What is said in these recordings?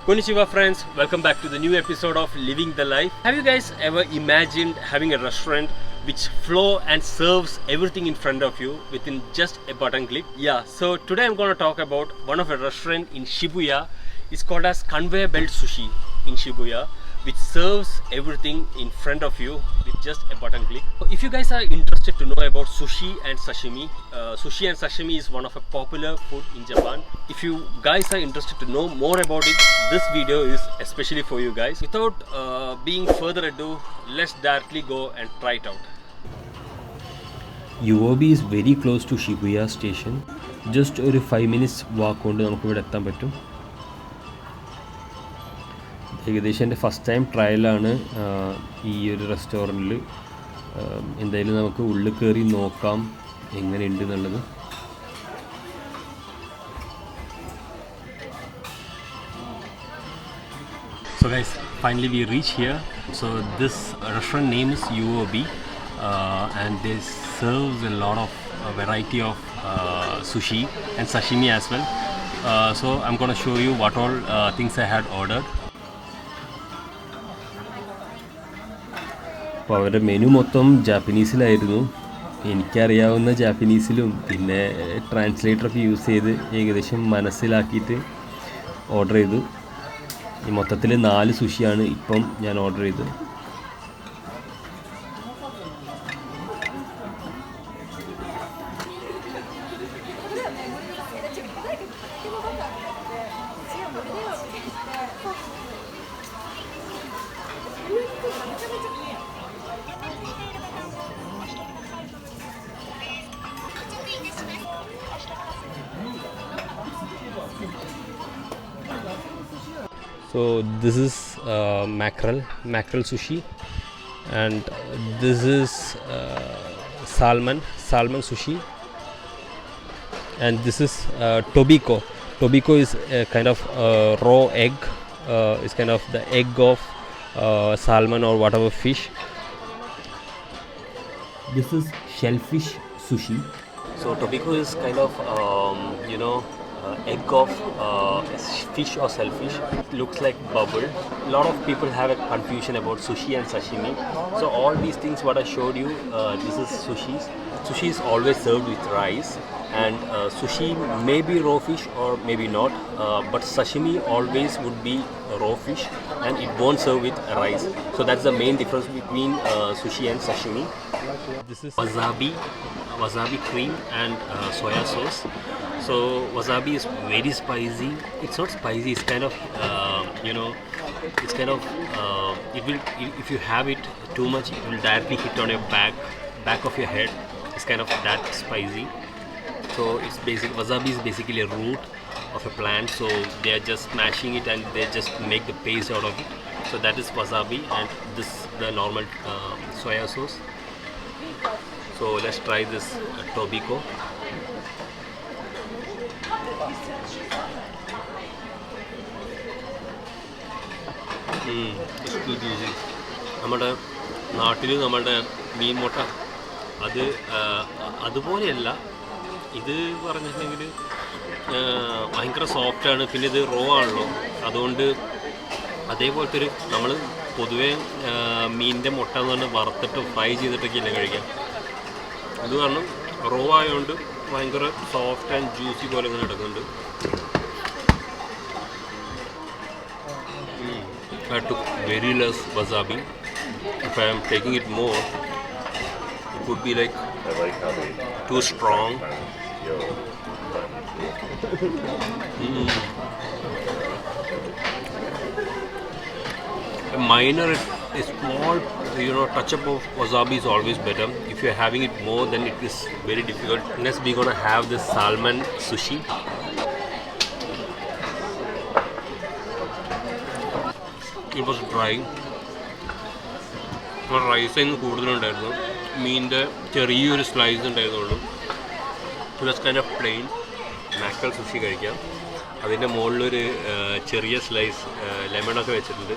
Konnichiwa friends, welcome back to the new episode of Living the Life. Have you guys ever imagined having a restaurant which flow and serves everything in front of you within just a button click? Yeah, so today I'm going to talk about one of a restaurant in Shibuya. It's called as Conveyor Belt Sushi in Shibuya, which serves everything in front of you with just a button click. If you guys are interested to know about sushi and sashimi is one of a popular food in Japan. If you guys are interested to know more about it, this video is especially for you guys. Without being further ado, let's directly go and try it out. UOB is very close to Shibuya station. Just a 5 minutes walk കൊണ്ട് നമുക്ക് ഇവിടെ എത്താൻ പറ്റും. ഏകദേശം എൻ്റെ first time ട്രയലാണ് ഈ ഒരു റെസ്റ്റോറൻറ്റിൽ. എന്തായാലും നമുക്ക് ഉള്ളിൽ കയറി നോക്കാം എങ്ങനെയുണ്ട് എന്നുള്ളത്. So guys, finally we reach here. So this restaurant name is UOB and this serves a lot of variety of sushi and sashimi as well. So I'm going to show you what all things I had ordered. അപ്പോൾ അവരുടെ menu മൊത്തം ജാപ്പനീസിലായിരുന്നു. എനിക്കറിയാവുന്ന ജാപ്പനീസിലും പിന്നെ ട്രാൻസ്ലേറ്ററൊക്കെ use ചെയ്ത് ഏകദേശം മനസ്സിലാക്കിയിട്ട് order ചെയ്തു. ഈ മൊത്തത്തിൽ 4 സുഷിയാണ് ഇപ്പം ഞാൻ ഓർഡർ ചെയ്തത്. So this is mackerel sushi, and this is salmon sushi, and this is tobiko. Tobiko is a kind of raw egg. It's kind of the egg of salmon or whatever fish. This is shellfish sushi. So tobiko is kind of egg of fish or shellfish. It looks like bubble. A lot of people have a confusion about sushi and sashimi. So all these things what I showed you, this is sushi. Sushi is always served with rice, and sushi may be raw fish or maybe not, but sashimi always would be raw fish and it won't serve with rice. So that's the main difference between sushi and sashimi. This is wasabi cream and soya sauce. So wasabi is very spicy. It's not spicy. It's kind of it's kind of it will, if you have it too much, it will directly hit on your back of your head. It's kind of that spicy. So it's basic. Wasabi is basically a root of a plant. So they are just smashing it and they just make the paste out of it. So that is wasabi, and this the normal soya sauce. So let's try this tobiko. നമ്മുടെ നാട്ടിൽ നമ്മുടെ മീൻ മുട്ട അതുപോലെയല്ല ഇത്. പറഞ്ഞിട്ടുണ്ടെങ്കിൽ ഭയങ്കര സോഫ്റ്റാണ്, പിന്നെ ഇത് റോ ആണല്ലോ, അതുകൊണ്ട് അതേപോലത്തെ ഒരു നമ്മൾ പൊതുവേ മീനിൻ്റെ മുട്ട എന്ന് പറഞ്ഞാൽ വറുത്തിട്ട് ഫ്രൈ ചെയ്തിട്ടൊക്കെയല്ലേ കഴിക്കാം. ഇത് കാരണം റോ ആയതുകൊണ്ട് ഭയങ്കര സോഫ്റ്റ് ആൻഡ് ജ്യൂസി പോലെ ഇങ്ങനെ കിടക്കുന്നുണ്ട്. I took very less wasabi. If I am taking it more, it would be like too strong. A minor, a small, touch up of wasabi is always better. If you are having it more, then it is very difficult. Next, we're gonna have this salmon sushi. It was dry. Rice അതിന് കൂടുതലുണ്ടായിരുന്നു. മീനിൻ്റെ ചെറിയൊരു slice ഉണ്ടായിരുന്നുള്ളൂ. Plus kind of plain mackerel sushi കഴിക്കാം. അതിൻ്റെ മുകളിലൊരു ചെറിയ slice ലെമണൊക്കെ വെച്ചിട്ടുണ്ട്.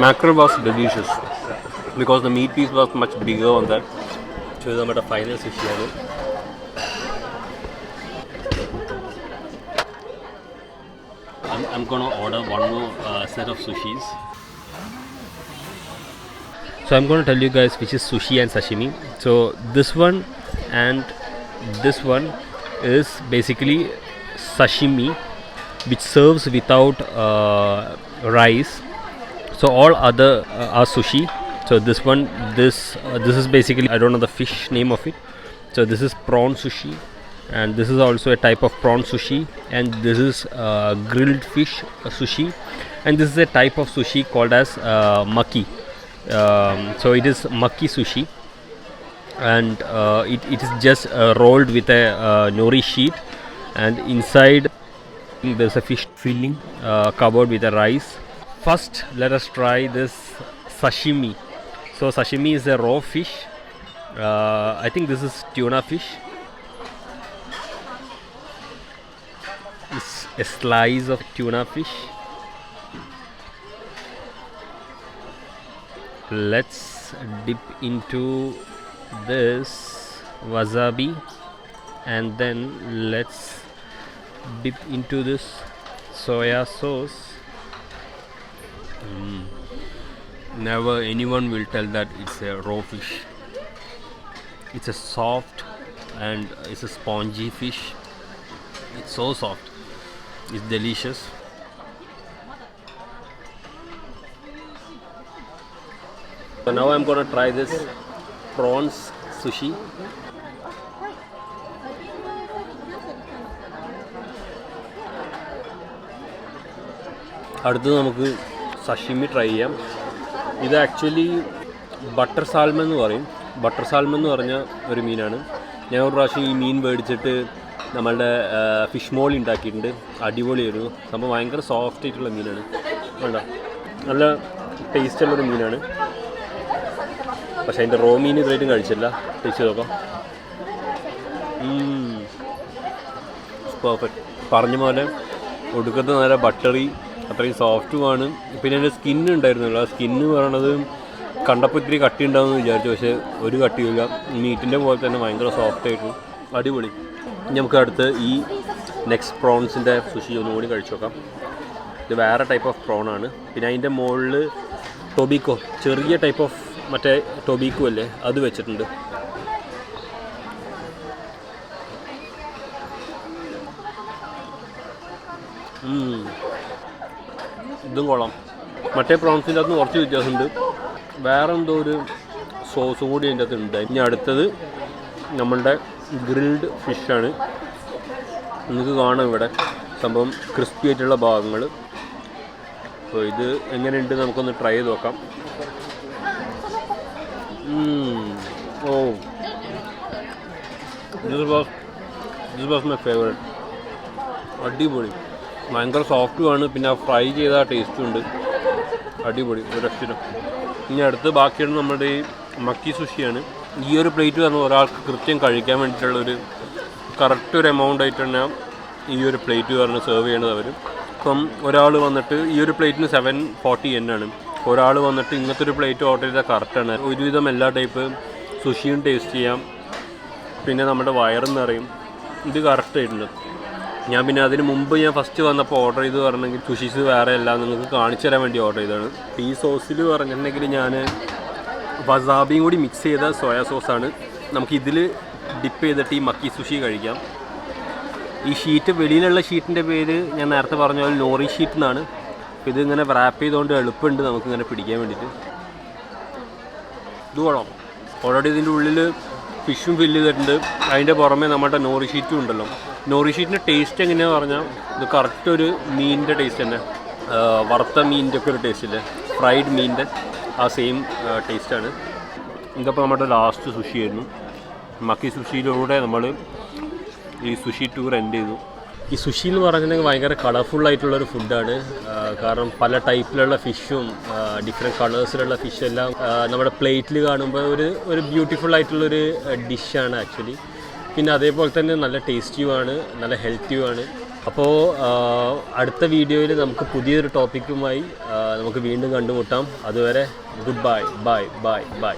Mackerel was delicious because the meat piece was much bigger on that. So this is our final sushi. I'm gonna order one more set of sushis. So I'm gonna tell you guys which is sushi and sashimi. So this one and this one is basically sashimi, which serves without rice. So all other are sushi. So this one, this is basically, I don't know the fish name of it. So this is prawn sushi, and this is also a type of prawn sushi, and this is grilled fish sushi, and this is a type of sushi called as maki. So it is maki sushi, and it is just rolled with a nori sheet, and inside there's a fish filling covered with a rice. First, let us try this sashimi. So sashimi is a raw fish. I think this is tuna fish. It's a slice of tuna fish. Let's dip into this wasabi, and then let's dip into this soya sauce. Never anyone will tell that it's a raw fish. It's a soft and it's a spongy fish. It's so soft. It's delicious. So now I'm gonna try this prawns sushi. അടുത്തത് നമുക്ക് സഷിമി try ചെയ്യാം. ഇത് actually butter salmon എന്ന് പറയും. Butter salmon എന്ന് പറഞ്ഞ ഒരു മീനാണ്. ഞാൻ ഒരു പ്രാവശ്യം ഈ മീൻ മേടിച്ചിട്ട് നമ്മളുടെ ഫിഷ് മോളി ഉണ്ടാക്കിയിട്ടുണ്ട്. അടിപൊളിയായിരുന്നു സംഭവം. ഭയങ്കര സോഫ്റ്റ് ആയിട്ടുള്ള മീനാണ്. വേണ്ട, നല്ല ടേസ്റ്റുള്ളൊരു മീനാണ്. പക്ഷേ അതിൻ്റെ റോ മീൻ ഇതുവരെയായിട്ടും കഴിച്ചില്ല. ടേസ്റ്റ് ചെയ്ത് നോക്കാം. പെർഫെക്റ്റ്. പറഞ്ഞ പോലെ ഒടുക്കത്തെ നല്ല ബട്ടറി, അത്രയും സോഫ്റ്റുമാണ്. പിന്നെ അതിൻ്റെ സ്കിന്ന് ഉണ്ടായിരുന്നല്ലോ. ആ സ്കിന്ന് പറയണത് കണ്ടപ്പോൾ ഇത്തിരി കട്ടി ഉണ്ടാവുമെന്ന് വിചാരിച്ചു, പക്ഷേ ഒരു കട്ടിയില്ല. മീറ്റിൻ്റെ പോലെ തന്നെ ഭയങ്കര സോഫ്റ്റായിട്ട് അടിപൊളി. നമുക്ക് അടുത്ത് ഈ നെക്സ്റ്റ് പ്രോൺസിൻ്റെ സുഷി ഒന്നും കൂടി കഴിച്ചു നോക്കാം. ഇത് വേറെ ടൈപ്പ് ഓഫ് പ്രോണാണ്. പിന്നെ അതിൻ്റെ മുകളിൽ ടൊബിക്കോ, ചെറിയ ടൈപ്പ് ഓഫ് മറ്റേ ടൊബിക്കോ അല്ലേ, അത് വെച്ചിട്ടുണ്ട്. ഇതും കൊള്ളാം. മറ്റേ പ്രോൺസിൻ്റെ അകത്ത് കുറച്ച് വ്യത്യാസമുണ്ട്. വേറെ എന്തോ ഒരു സോസും കൂടി അതിൻ്റെ അകത്ത് ഉണ്ട്. ഇനി അടുത്തത് നമ്മളുടെ ഗ്രിൽഡ് ഫിഷാണ്. നിങ്ങൾക്ക് കാണാം ഇവിടെ സംഭവം ക്രിസ്പി ആയിട്ടുള്ള ഭാഗങ്ങൾ. അപ്പോൾ ഇത് എങ്ങനെയുണ്ട് നമുക്കൊന്ന് ട്രൈ ചെയ്ത് നോക്കാം. ഓ, ദിസ് വാസ് മൈ ഫേവറേറ്റ്. അടിപൊളി. ഭയങ്കര സോഫ്റ്റുമാണ്. പിന്നെ ഫ്രൈ ചെയ്ത ടേസ്റ്റും ഉണ്ട്. അടിപൊളി, ഒരു രക്ഷണം. ഇനി അടുത്ത് ബാക്കിയാണ് നമ്മുടെ ഈ മക്കി സുഷിയാണ്. ഈ ഒരു പ്ലേറ്റ് പറഞ്ഞാൽ ഒരാൾക്ക് കൃത്യം കഴിക്കാൻ വേണ്ടിയിട്ടുള്ളൊരു കറക്റ്റ് ഒരു എമൗണ്ട് ആയിട്ട് തന്നെ ഈ ഒരു പ്ലേറ്റ് പറഞ്ഞ് സെർവ് ചെയ്യണത് അവർ. ഇപ്പം ഒരാൾ വന്നിട്ട് ഈ ഒരു പ്ലേറ്റിന് 740 ആണ്. ഒരാൾ വന്നിട്ട് ഇങ്ങനത്തെ ഒരു പ്ലേറ്റ് ഓർഡർ ചെയ്താൽ കറക്റ്റാണ്. ഒരുവിധം എല്ലാ ടൈപ്പ് സുഷിയും ടേസ്റ്റ് ചെയ്യാം. പിന്നെ നമ്മുടെ വയറും നിറയും. ഇത് കറക്റ്റായിട്ടുണ്ട്. ഞാൻ പിന്നെ അതിന് മുമ്പ് ഞാൻ ഫസ്റ്റ് വന്നപ്പോൾ ഓർഡർ ചെയ്ത് പറഞ്ഞെങ്കിൽ സുഷീസ് വേറെ എല്ലാം നിങ്ങൾക്ക് കാണിച്ചു തരാൻ വേണ്ടി ഓർഡർ ചെയ്തതാണ്. ഈ സോസിൽ പറഞ്ഞിട്ടുണ്ടെങ്കിൽ ഞാൻ വസാബിയും കൂടി മിക്സ് ചെയ്ത സോയാ സോസാണ്. നമുക്കിതിൽ ഡിപ്പ് ചെയ്തിട്ട് ഈ മക്കി സുഷി കഴിക്കാം. ഈ ഷീറ്റ്, വെളിയിലുള്ള ഷീറ്റിൻ്റെ പേര് ഞാൻ നേരത്തെ പറഞ്ഞ പോലെ നോറി ഷീറ്റ് എന്നാണ്. അപ്പോൾ ഇതിങ്ങനെ റാപ്പ് ചെയ്തുകൊണ്ട് എളുപ്പമുണ്ട് നമുക്കിങ്ങനെ പിടിക്കാൻ വേണ്ടിയിട്ട്. ഇത് കൊള്ളാം. ഓൾറെഡി ഇതിൻ്റെ ഉള്ളിൽ ഫിഷും ഫില്ല് ചെയ്തിട്ടുണ്ട്. അതിൻ്റെ പുറമെ നമ്മുടെ നോറി ഷീറ്റും ഉണ്ടല്ലോ. നോറി ഷീറ്റിൻ്റെ ടേസ്റ്റ് എങ്ങനെയാണെന്ന് പറഞ്ഞാൽ ഇത് കറക്റ്റ് ഒരു മീനിൻ്റെ ടേസ്റ്റ് തന്നെ. വറുത്ത മീനിൻ്റെ ഒക്കെ ഒരു ടേസ്റ്റ് ഇല്ലേ, ഫ്രൈഡ് മീനിൻ്റെ ആ സെയിം ടേസ്റ്റാണ്. ഇതപ്പോൾ നമ്മുടെ ലാസ്റ്റ് സുഷി ആയിരുന്നു. മക്കി സുഷിയിലൂടെ നമ്മൾ ഈ സുഷി ടൂർ എൻഡ് ചെയ്തു. ഈ സുഷി എന്ന് പറഞ്ഞിട്ടുണ്ടെങ്കിൽ ഭയങ്കര കളർഫുള്ളായിട്ടുള്ളൊരു ഫുഡാണ്. കാരണം പല ടൈപ്പിലുള്ള ഫിഷും ഡിഫറെൻറ്റ് കളേഴ്സിലുള്ള ഫിഷെല്ലാം നമ്മുടെ പ്ലേറ്റിൽ കാണുമ്പോൾ ഒരു ബ്യൂട്ടിഫുൾ ആയിട്ടുള്ളൊരു ഡിഷാണ് ആക്ച്വലി. പിന്നെ അതേപോലെ തന്നെ നല്ല ടേസ്റ്റിയുമാണ്, നല്ല ഹെൽത്തിയുമാണ്. അപ്പോൾ അടുത്ത വീഡിയോയിൽ നമുക്ക് പുതിയൊരു ടോപ്പിക്കുമായി നമുക്ക് വീണ്ടും കണ്ടുമുട്ടാം. അതുവരെ good bye bye bye bye.